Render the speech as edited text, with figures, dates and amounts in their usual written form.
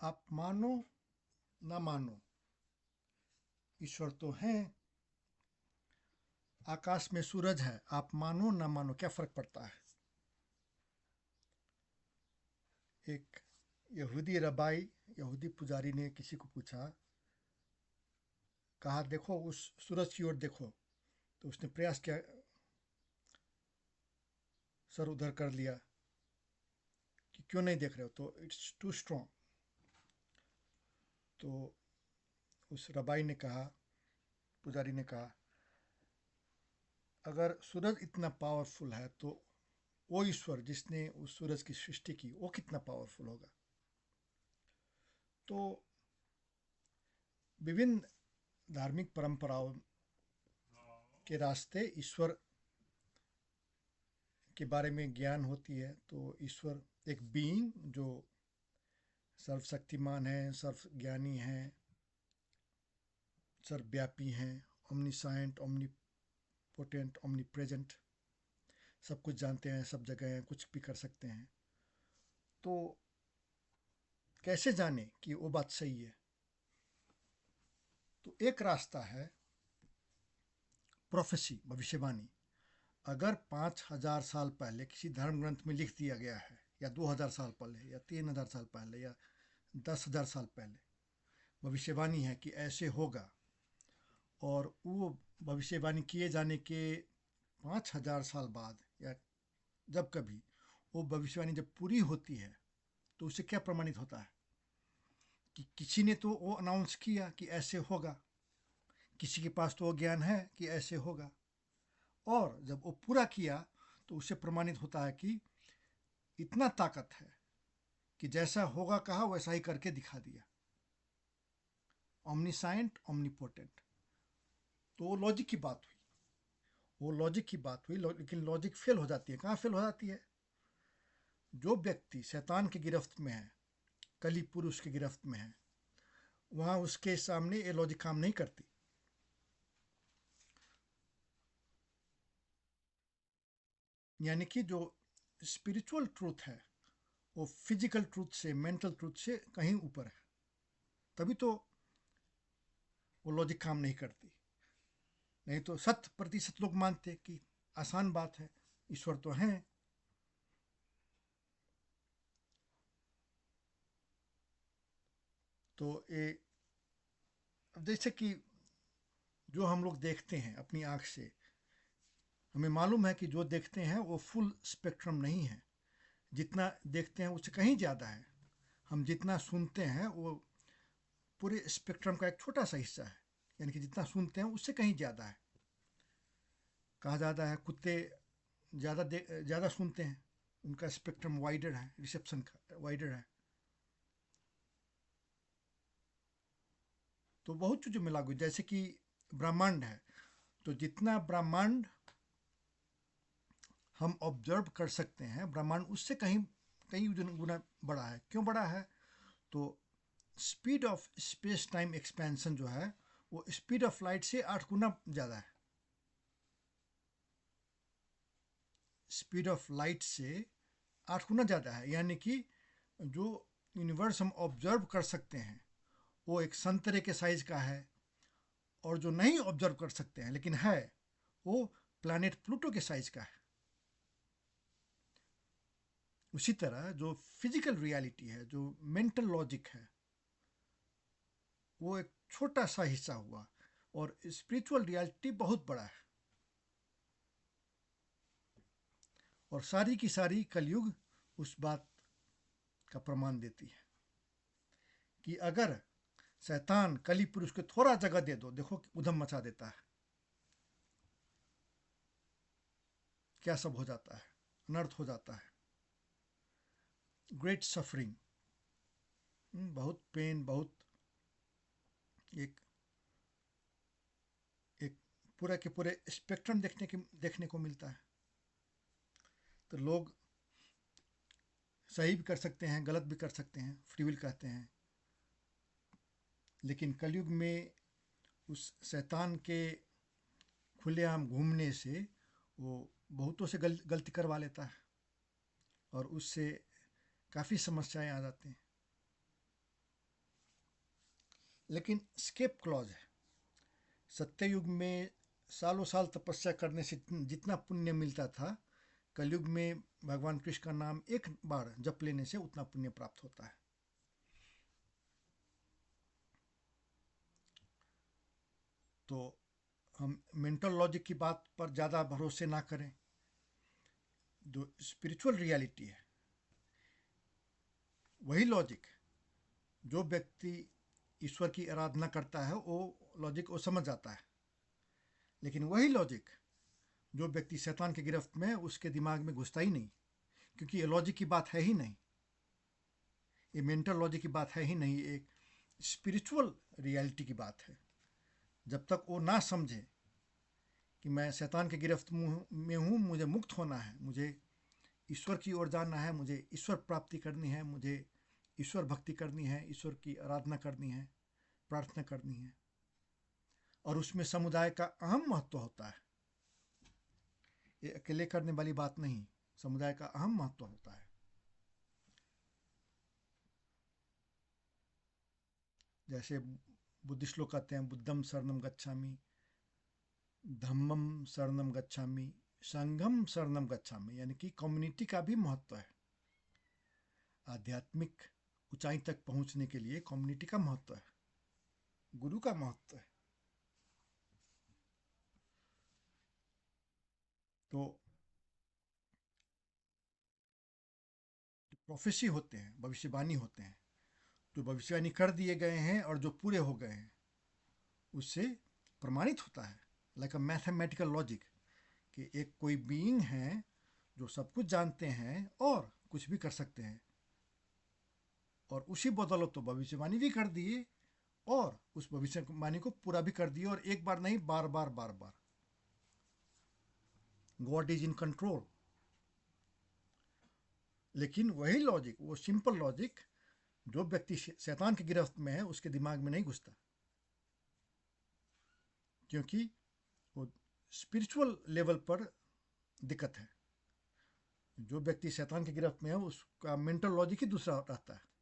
आप मानो ना मानो, ईश्वर तो हैं। आकाश में सूरज है, आप मानो ना मानो, क्या फर्क पड़ता है। एक यहूदी रबाई, यहूदी पुजारी ने किसी को पूछा, कहा देखो उस सूरज की ओर देखो। तो उसने प्रयास किया, सर उधर कर लिया कि क्यों नहीं देख रहे हो, तो इट्स टू स्ट्रॉन्ग। तो उस रबाई ने कहा, पुजारी ने कहा, अगर सूरज इतना पावरफुल है तो वो ईश्वर जिसने उस सूरज की सृष्टि की वो कितना पावरफुल होगा। तो विभिन्न धार्मिक परंपराओं के रास्ते ईश्वर के बारे में ज्ञान होती है। तो ईश्वर एक बीइंग जो सर्वशक्तिमान है, सर्वज्ञानी है, सर्वव्यापी हैं, ओमनीसाइंट, ओमनीपोटेंट, ओमनीप्रेजेंट, सब कुछ जानते हैं, सब जगह हैं, कुछ भी कर सकते हैं। तो कैसे जाने कि वो बात सही है। तो एक रास्ता है प्रोफेसी, भविष्यवाणी। अगर 5,000 साल पहले किसी धर्म ग्रंथ में लिख दिया गया है, या 2,000 साल पहले, या 3,000 साल पहले, या 10,000 साल पहले भविष्यवाणी है कि ऐसे होगा, और वो भविष्यवाणी किए जाने के 5,000 साल बाद या जब कभी वो भविष्यवाणी जब पूरी होती है, तो उससे क्या प्रमाणित होता है कि किसी ने तो वो अनाउंस किया कि ऐसे होगा, किसी के पास तो वो ज्ञान है कि ऐसे होगा, और जब वो पूरा किया तो उससे प्रमाणित होता है कि इतना ताकत है कि जैसा होगा कहा वैसा ही करके दिखा दिया। ओमनीसाइंट, ओमनीपोटेंट। तो वो लॉजिक की बात हुई, वो लॉजिक की बात हुई, लेकिन लॉजिक फेल हो जाती है। कहाँ फेल हो जाती है? जो व्यक्ति शैतान की गिरफ्त में है, कली पुरुष की गिरफ्त में है, वहाँ उसके सामने ये लॉजिक काम नहीं करती। यानी कि जो स्पिरिचुअल ट्रूथ है वो फिजिकल ट्रूथ से, मेंटल ट्रूथ से कहीं ऊपर है, तभी तो वो लॉजिक काम नहीं करती। नहीं तो 100% लोग मानते कि आसान बात है, ईश्वर तो हैं। तो ये जैसे कि जो हम लोग देखते हैं अपनी आँख से, हमें मालूम है कि जो देखते हैं वो फुल स्पेक्ट्रम नहीं है। जितना देखते हैं उससे कहीं ज़्यादा है। हम जितना सुनते हैं वो पूरे स्पेक्ट्रम का एक छोटा सा हिस्सा है। यानी कि जितना सुनते हैं उससे कहीं ज़्यादा है। कहा जाता है कुत्ते ज़्यादा सुनते हैं, उनका स्पेक्ट्रम वाइडर है, रिसेप्शन का वाइडर है। तो बहुत चीज़ों में लागू, जैसे कि ब्रह्मांड है, तो जितना ब्रह्मांड हम ऑब्जर्व कर सकते हैं, ब्रह्मांड उससे कहीं कई गुना बड़ा है। क्यों बड़ा है? तो speed of space time expansion जो है वो स्पीड ऑफ लाइट से 8 गुना ज़्यादा है। स्पीड ऑफ लाइट से 8 गुना ज़्यादा है। यानी कि जो यूनिवर्स हम ऑब्जर्व कर सकते हैं वो एक संतरे के साइज का है, और जो नहीं ऑब्जर्व कर सकते हैं लेकिन है, वो प्लैनेट प्लूटो के साइज का है। उसी तरह जो फिजिकल रियलिटी है, जो मेंटल लॉजिक है, वो एक छोटा सा हिस्सा हुआ, और स्पिरिचुअल रियलिटी बहुत बड़ा है। और सारी की सारी कलयुग उस बात का प्रमाण देती है कि अगर शैतान कली पुरुष को थोड़ा जगह दे दो, देखो उधम मचा देता है, क्या सब हो जाता है, अनर्थ हो जाता है। ग्रेट सफरिंग, बहुत पेन, बहुत एक एक पूरा के पूरे स्पेक्ट्रम देखने को मिलता है। तो लोग सही भी कर सकते हैं, गलत भी कर सकते हैं, फ्री विल कहते हैं। लेकिन कलयुग में उस शैतान के खुलेआम घूमने से वो बहुतों से गलती करवा लेता है, और उससे काफ़ी समस्याएं आ जाती हैं। लेकिन स्केप क्लॉज है। सत्ययुग में सालों साल तपस्या करने से जितना पुण्य मिलता था, कलयुग में भगवान कृष्ण का नाम एक बार जप लेने से उतना पुण्य प्राप्त होता है। तो हम मेंटल लॉजिक की बात पर ज़्यादा भरोसे ना करें। जो स्पिरिचुअल रियलिटी है, वही लॉजिक, जो व्यक्ति ईश्वर की आराधना करता है वो लॉजिक वो समझ जाता है। लेकिन वही लॉजिक जो व्यक्ति शैतान की गिरफ्त में है, उसके दिमाग में घुसता ही नहीं, क्योंकि ये लॉजिक की बात है ही नहीं, ये मेंटल लॉजिक की बात है ही नहीं, एक स्पिरिचुअल रियलिटी की बात है। जब तक वो ना समझे कि मैं शैतान की गिरफ्त में हूँ, मुझे मुक्त होना है, मुझे ईश्वर की ओर जाना है, मुझे ईश्वर प्राप्ति करनी है, मुझे ईश्वर भक्ति करनी है, ईश्वर की आराधना करनी है, प्रार्थना करनी है, और उसमें समुदाय का अहम महत्व होता है। ये अकेले करने वाली बात नहीं, समुदाय का अहम महत्व होता है। जैसे बुद्धिस्ट लोग कहते हैं बुद्धम शरणम गच्छामि, धम्मम शरणम गच्छामि, संघम शरणम गच्छामि, यानी कि कम्युनिटी का भी महत्व है। आध्यात्मिक ऊंचाई तक पहुंचने के लिए कम्युनिटी का महत्व है, गुरु का महत्व है। तो प्रोफेसी होते हैं, भविष्यवाणी होते हैं, जो भविष्यवाणी कर दिए गए हैं और जो पूरे हो गए हैं, उससे प्रमाणित होता है, लाइक अ मैथमेटिकल लॉजिक, कि एक कोई बीइंग है जो सब कुछ जानते हैं और कुछ भी कर सकते हैं, और उसी बदौलत तो भविष्यवाणी भी कर दिए और उस भविष्यवाणी को पूरा भी कर दिए, और एक बार नहीं, बार बार बार बार। God is in control. लेकिन वही लॉजिक, वो सिंपल लॉजिक, जो व्यक्ति शैतान की गिरफ्त में है उसके दिमाग में नहीं घुसता, क्योंकि वो स्पिरिचुअल लेवल पर दिक्कत है। जो व्यक्ति शैतान की गिरफ्त में है उसका मेंटल लॉजिक ही दूसरा रहता है।